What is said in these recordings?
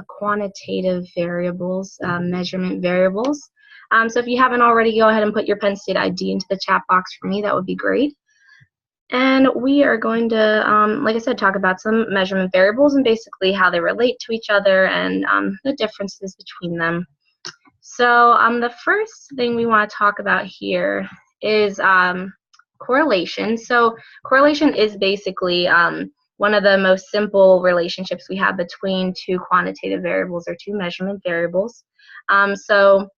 quantitative variables, measurement variables. So if you haven't already, go ahead and put your Penn State ID into the chat box for me. That would be great. And we are going to, like I said, talk about some measurement variables and basically how they relate to each other and the differences between them. So the first thing we want to talk about here is correlation. So correlation is basically one of the most simple relationships we have between two quantitative variables or two measurement variables. So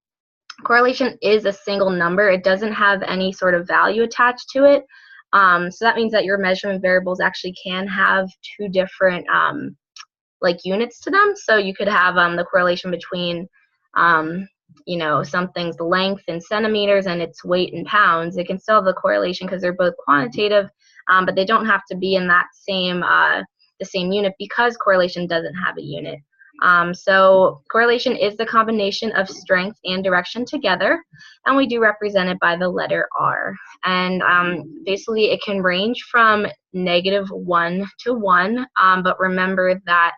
correlation is a single number. It doesn't have any sort of value attached to it. So that means that your measurement variables actually can have two different like units to them. So you could have the correlation between you know, something's length in centimeters and its weight in pounds. It can still have the correlation because they're both quantitative, but they don't have to be in that same the same unit because correlation doesn't have a unit. So correlation is the combination of strength and direction together, and we do represent it by the letter R. And basically it can range from -1 to 1, but remember that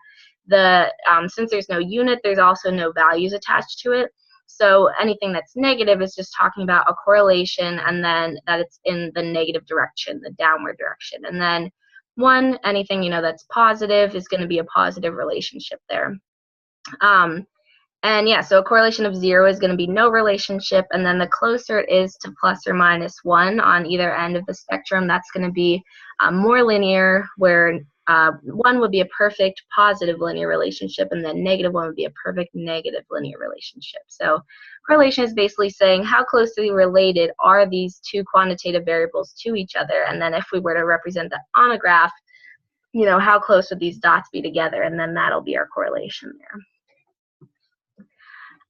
since there's no unit, there's also no values attached to it. So anything that's negative is just talking about a correlation and then that it's in the negative direction, the downward direction. And then 1, anything, you know, that's positive is going to be a positive relationship there. And yeah, so a correlation of 0 is going to be no relationship, and then the closer it is to ±1 on either end of the spectrum, that's going to be more linear, where 1 would be a perfect positive linear relationship, and then -1 would be a perfect negative linear relationship. So correlation is basically saying how closely related are these two quantitative variables to each other, and then if we were to represent that on a graph, you know, how close would these dots be together, and then that'll be our correlation there.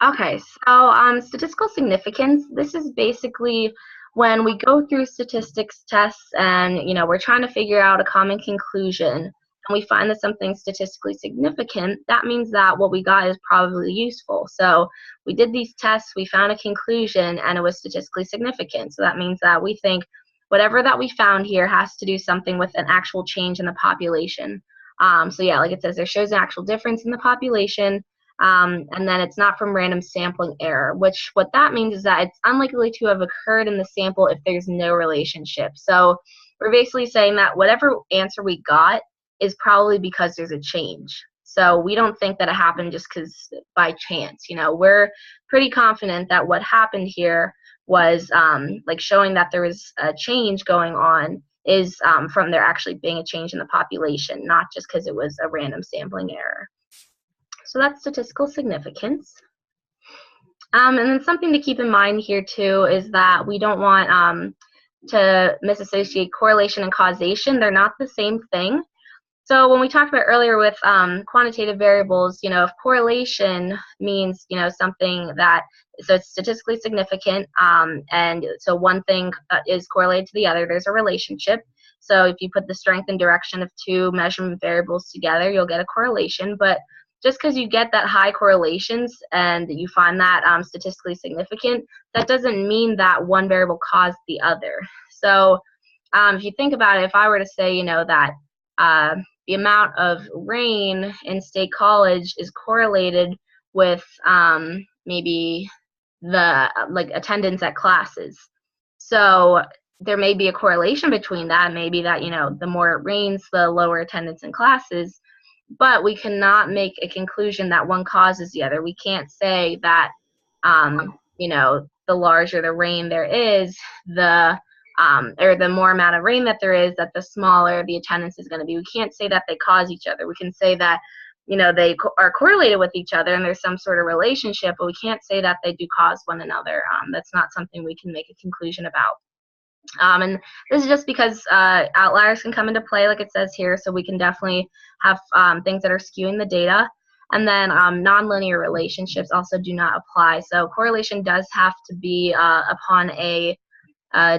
Okay, so statistical significance, this is basically when we go through statistics tests and, you know, we're trying to figure out a common conclusion and we find that something's statistically significant, that means that what we got is probably useful. So we did these tests, we found a conclusion, and it was statistically significant. So that means that we think whatever that we found here has to do something with an actual change in the population. So yeah, like it says, there shows an actual difference in the population. And then it's not from random sampling error, which what that means is that it's unlikely to have occurred in the sample if there's no relationship. So we're basically saying that whatever answer we got is probably because there's a change. So we don't think that it happened just because by chance. You know, we're pretty confident that what happened here was like showing that there was a change going on is from there actually being a change in the population, not just because it was a random sampling error. So that's statistical significance. And then something to keep in mind here too is that we don't want to misassociate correlation and causation. They're not the same thing. So when we talked about earlier with quantitative variables, you know, if correlation means, you know, something that, so it's statistically significant, and so one thing is correlated to the other, there's a relationship. So if you put the strength and direction of two measurement variables together, you'll get a correlation. But just because you get that high correlations and you find that statistically significant, that doesn't mean that one variable caused the other. So if you think about it, if I were to say, you know, that the amount of rain in State College is correlated with maybe the like attendance at classes. So there may be a correlation between that, maybe that, you know, the more it rains, the lower attendance in classes. But we cannot make a conclusion that one causes the other. We can't say that, you know, the larger the rain there is, or the more amount of rain that there is, that the smaller the attendance is going to be. We can't say that they cause each other. We can say that, you know, they are correlated with each other and there's some sort of relationship, but we can't say that they do cause one another. That's not something we can make a conclusion about. And this is just because outliers can come into play, like it says here, so we can definitely have things that are skewing the data. And then nonlinear relationships also do not apply. So correlation does have to be upon a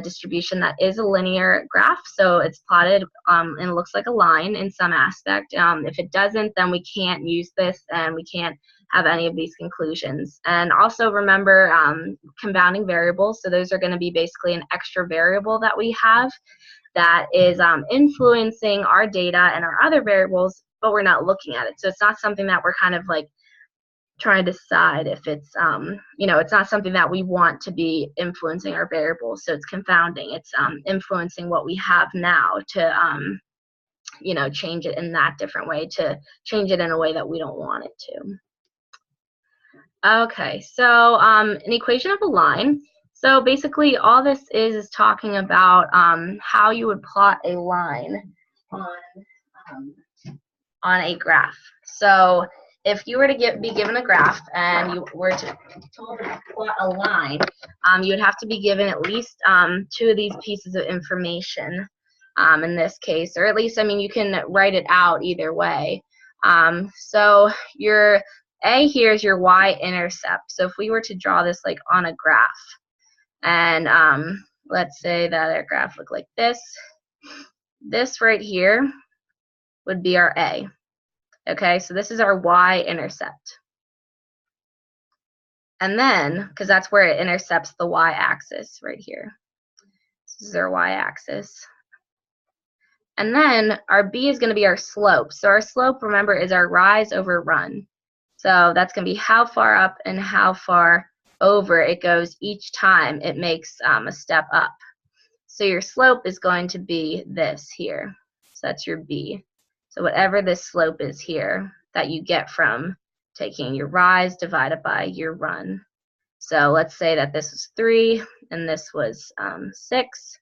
distribution that is a linear graph, so it's plotted and it looks like a line in some aspect. If it doesn't, then we can't use this and we can't have any of these conclusions. And also remember confounding variables, so those are going to be basically an extra variable that we have that is influencing our data and our other variables, but we're not looking at it. So it's not something that we're kind of like trying to decide if it's, it's not something that we want to be influencing our variables. So it's confounding. It's influencing what we have now to, change it in that different way, to change it in a way that we don't want it to. Okay, so an equation of a line. So basically all this is talking about how you would plot a line on a graph. So if you were to be given a graph and you were told to plot a line, you would have to be given at least 2 of these pieces of information in this case, or at least, you can write it out either way. So your A here is your y-intercept. So if we were to draw this like on a graph, and let's say that our graph looked like this, this right here would be our A. Okay, so this is our y-intercept. And then, because that's where it intercepts the y-axis right here. This is our y-axis. And then our B is going to be our slope. So our slope, remember, is our rise over run. So that's going to be how far up and how far over it goes each time it makes a step up. So your slope is going to be this here. So that's your B. So whatever this slope is here that you get from taking your rise divided by your run. So let's say that this was 3 and this was 6.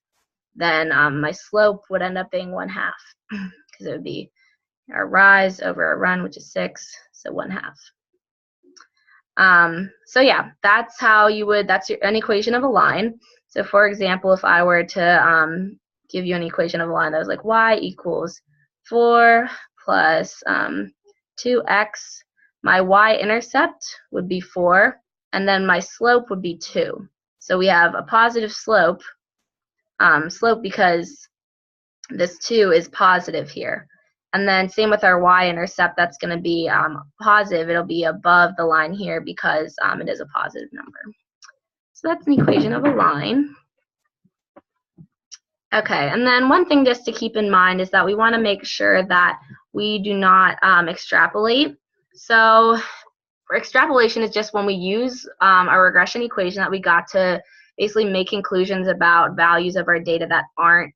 Then my slope would end up being 1/2 because it would be our rise over our run, which is 6, so 1/2. So yeah, that's how you would, an equation of a line. So for example, if I were to give you an equation of a line that was like y equals 4 plus 2x, my y-intercept would be 4, and then my slope would be 2. So we have a positive slope, because this 2 is positive here. And then same with our y-intercept, that's going to be positive. It'll be above the line here because it is a positive number. So that's an equation of a line. Okay, and then one thing just to keep in mind is that we want to make sure that we do not extrapolate. So for extrapolation is just when we use our regression equation that we got to basically make conclusions about values of our data that aren't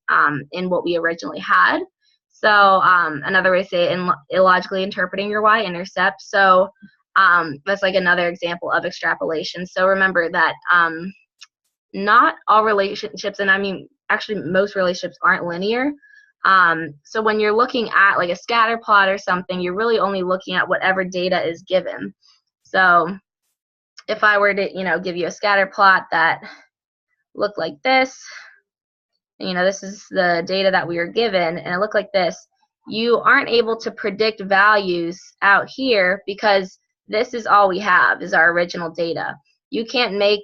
in what we originally had. So another way to say it, illogically interpreting your y-intercept. So that's like another example of extrapolation. So remember that not all relationships, and actually most relationships aren't linear. So when you're looking at like a scatter plot or something, you're really only looking at whatever data is given. So if I were to, give you a scatter plot that looked like this, this is the data that we were given, and it looked like this, you aren't able to predict values out here because this is all we have is our original data. You can't make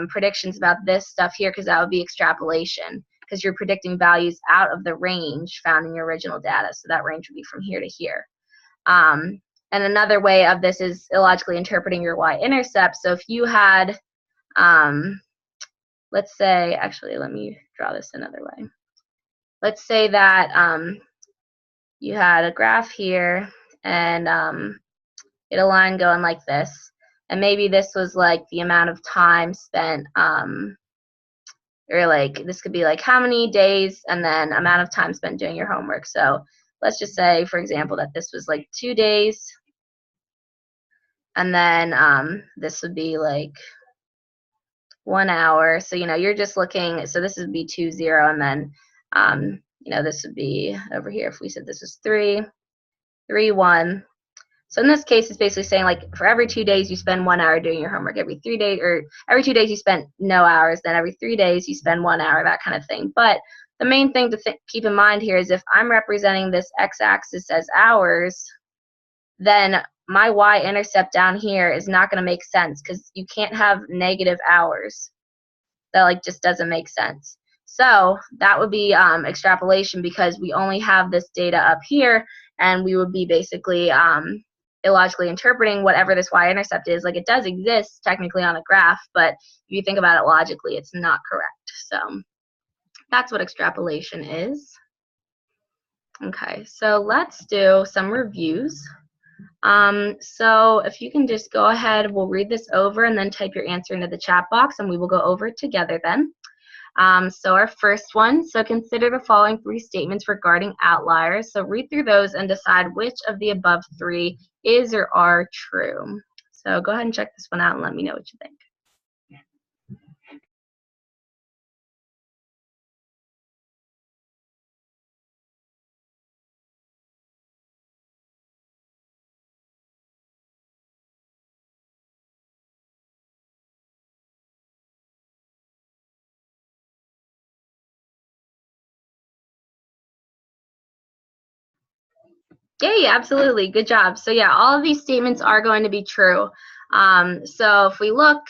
predictions about this stuff here because that would be extrapolation, because you're predicting values out of the range found in your original data. So that range would be from here to here. And another way of this is illogically interpreting your y-intercept. So if you had, let's say, actually, let me draw this another way. Let's say that you had a graph here and you had a line going like this. And maybe this was like the amount of time spent, or like this could be like how many days and then amount of time spent doing your homework. So let's just say, for example, that this was like 2 days. And then this would be like 1 hour. So, you're just looking, so this would be 2, 0, and then, this would be over here if we said this is 3, 3, 1. So in this case, it's basically saying like for every 2 days you spend 1 hour doing your homework, every 3 days, or every 2 days you spend no hours, then every 3 days you spend 1 hour, that kind of thing. But the main thing to keep in mind here is if I'm representing this x-axis as hours, then my y-intercept down here is not going to make sense because you can't have negative hours. That like just doesn't make sense. So that would be extrapolation because we only have this data up here, and we would be basically illogically interpreting whatever this y-intercept is. Like it does exist technically on a graph, but if you think about it logically, it's not correct. So that's what extrapolation is. Okay, so let's do some reviews. So if you can just go ahead, we'll read this over and then type your answer into the chat box and we will go over it together then. So our first one, so consider the following 3 statements regarding outliers. So read through those and decide which of the above 3 is or are true. So go ahead and check this one out and let me know what you think. Yeah, absolutely. Good job. So yeah, all of these statements are going to be true. So if we look,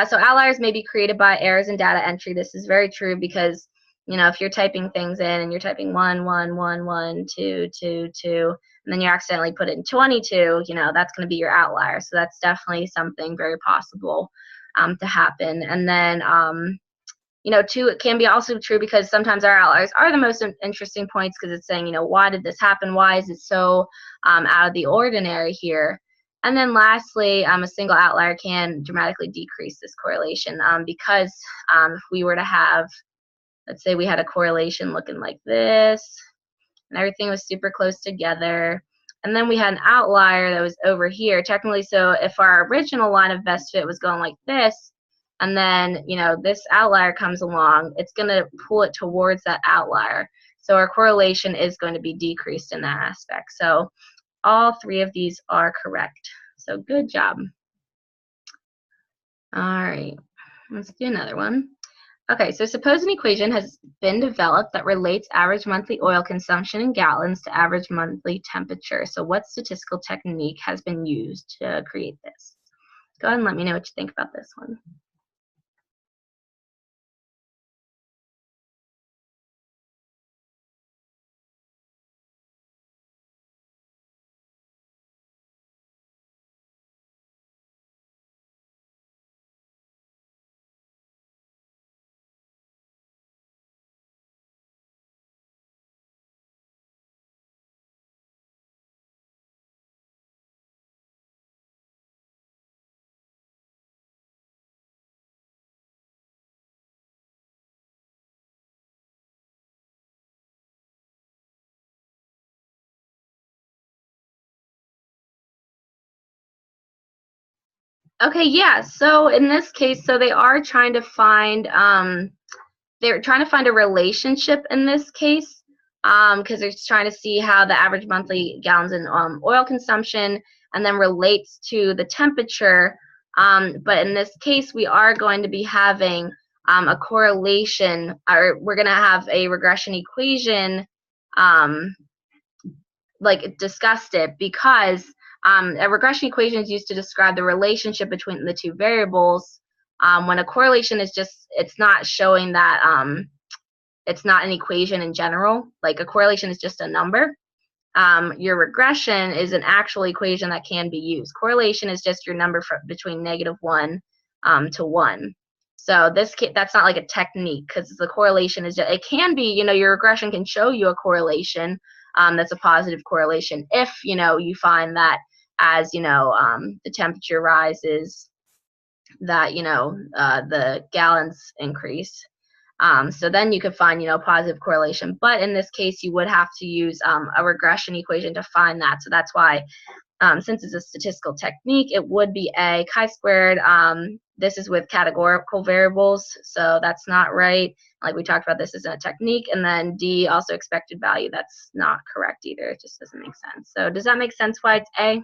so outliers may be created by errors in data entry. This is very true because, you know, if you're typing things in and you're typing 1, 1, 1, 1, 2, 2, 2, and then you accidentally put in 22, you know, that's going to be your outlier. So that's definitely something very possible to happen. And then, you know, two, it can be also true because sometimes our outliers are the most interesting points because it's saying, you know, why did this happen? Why is it so out of the ordinary here? And then lastly, a single outlier can dramatically decrease this correlation because if we were to have, let's say we had a correlation looking like this, and everything was super close together, and then we had an outlier that was over here, technically, so if our original line of best fit was going like this, and then, you know, this outlier comes along, it's going to pull it towards that outlier. So our correlation is going to be decreased in that aspect. So all 3 of these are correct. So good job. All right, let's do another one. Okay, so suppose an equation has been developed that relates average monthly oil consumption in gallons to average monthly temperature. So what statistical technique has been used to create this? Go ahead and let me know what you think about this one. Okay, yeah, so in this case, so they are trying to find they're trying to find a relationship in this case because they're just trying to see how the average monthly gallons in oil consumption and then relates to the temperature. But in this case, we are going to be having a correlation, or we're going to have a regression equation um, like discussed it because a regression equation is used to describe the relationship between the 2 variables. When a correlation is just, it's not showing that it's not an equation in general. Like a correlation is just a number. Your regression is an actual equation that can be used. Correlation is just your number between -1 to 1. So that's not like a technique because the correlation is just, it can be, you know, your regression can show you a correlation that's a positive correlation if, you know, you find that as, you know, the temperature rises, that, you know, the gallons increase. So then you could find, you know, positive correlation. But in this case, you would have to use a regression equation to find that. So that's why, since it's a statistical technique, it would be A, chi-squared. This is with categorical variables, so that's not right. Like we talked about, this isn't a technique. And then D, also expected value. That's not correct either. It just doesn't make sense. So does that make sense why it's A?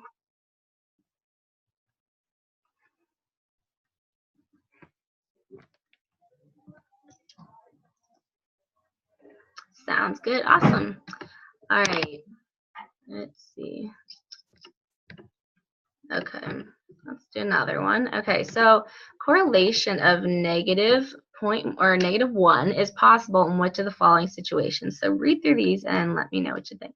Sounds good. Awesome. All right. Let's see. Okay, let's do another one. Okay, so correlation of negative point or -1 is possible in which of the following situations? So read through these and let me know what you think.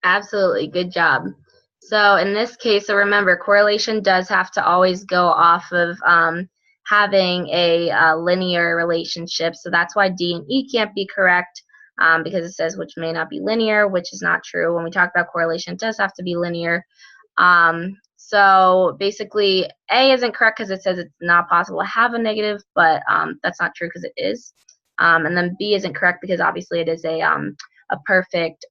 Absolutely, good job. So in this case, so remember, correlation does have to always go off of having a linear relationship. So that's why D and E can't be correct, because it says which may not be linear, which is not true. When we talk about correlation, it does have to be linear. So basically, A isn't correct because it says it's not possible to have a negative, but that's not true because it is. And then B isn't correct because obviously it is a perfect,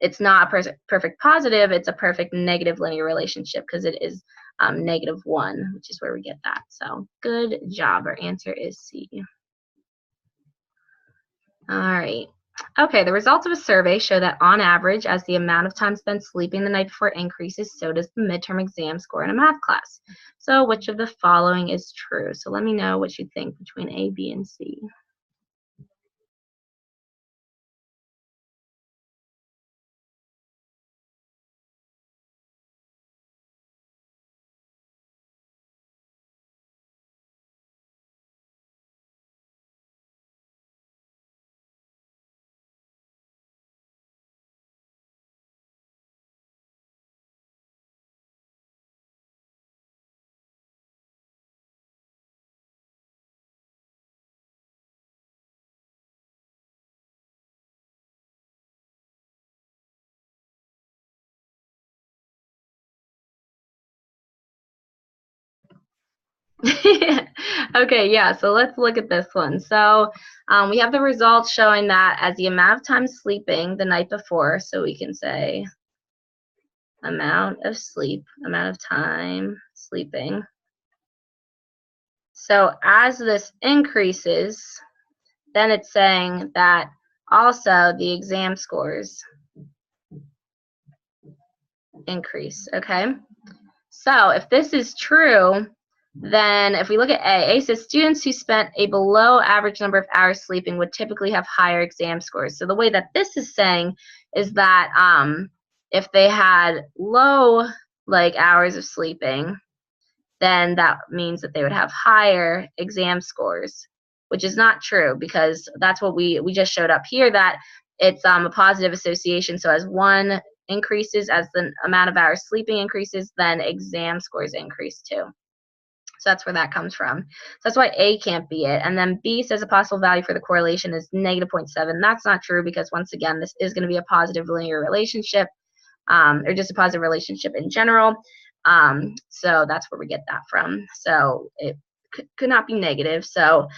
it's not a perfect positive, it's a perfect negative linear relationship because it is -1, which is where we get that. So good job. Our answer is C. All right. Okay, the results of a survey show that on average, as the amount of time spent sleeping the night before increases, so does the midterm exam score in a math class. So which of the following is true? So let me know what you think between A, B, and C. Okay, yeah, so let's look at this one. So we have the results showing that as the amount of time sleeping the night before, so we can say amount of time sleeping. So as this increases, then it's saying that also the exam scores increase, okay? So if this is true, then if we look at A says students who spent a below average number of hours sleeping would typically have higher exam scores. So the way that this is saying is that if they had low hours of sleeping, then that means that they would have higher exam scores, which is not true because that's what we just showed up here, that it's a positive association. So as one increases, as the amount of hours sleeping increases, then exam scores increase too. So that's where that comes from. So that's why A can't be it. And then B says a possible value for the correlation is -0.7. That's not true because, once again, this is going to be a positive linear relationship, or just a positive relationship in general. So that's where we get that from. So it could not be negative. So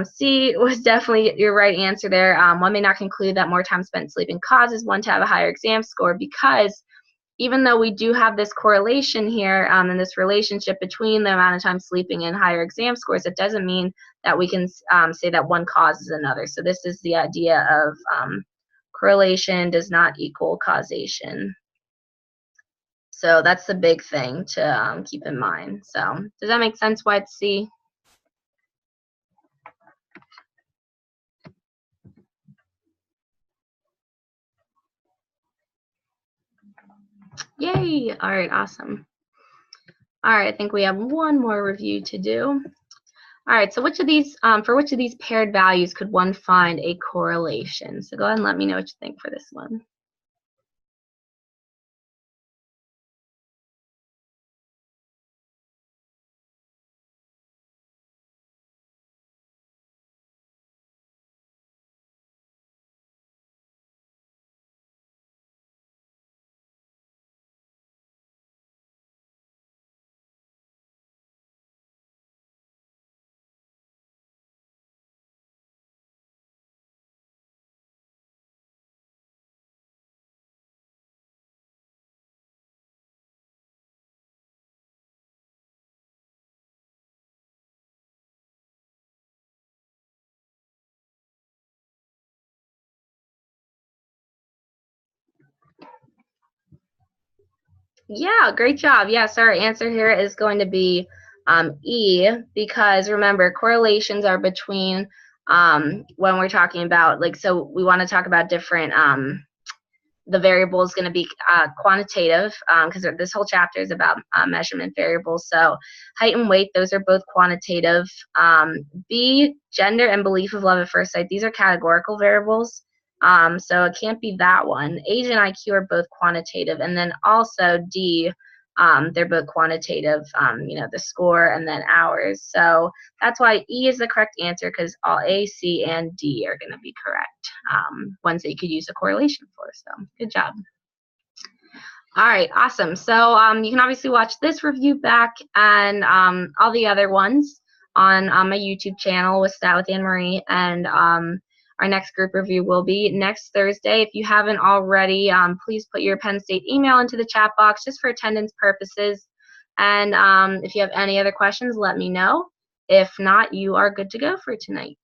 C was definitely your right answer there. One may not conclude that more time spent sleeping causes one to have a higher exam score, because even though we do have this correlation here and this relationship between the amount of time sleeping and higher exam scores, it doesn't mean that we can say that one causes another. So this is the idea of correlation does not equal causation. So that's the big thing to keep in mind. So does that make sense why it's C? Yay! All right, awesome. All right, I think we have one more review to do. All right, so which of these, for which of these paired values could one find a correlation? So go ahead and let me know what you think for this one. Yeah, great job. Yeah, so our answer here is going to be E, because remember, correlations are between when we're talking about, so we want to talk about different, the variable is going to be quantitative, because this whole chapter is about measurement variables. So height and weight, those are both quantitative. B, gender and belief of love at first sight, these are categorical variables. So it can't be that one. Age and IQ are both quantitative, and then also D, they're both quantitative, the score and then hours. So that's why E is the correct answer, because all A, C, and D are going to be correct, ones that you could use a correlation for. So good job. All right, awesome. So you can obviously watch this review back and all the other ones on my YouTube channel with Stat with Anne Marie, and our next group review will be next Thursday. If you haven't already, please put your Penn State email into the chat box just for attendance purposes. And if you have any other questions, let me know. If not, you are good to go for tonight.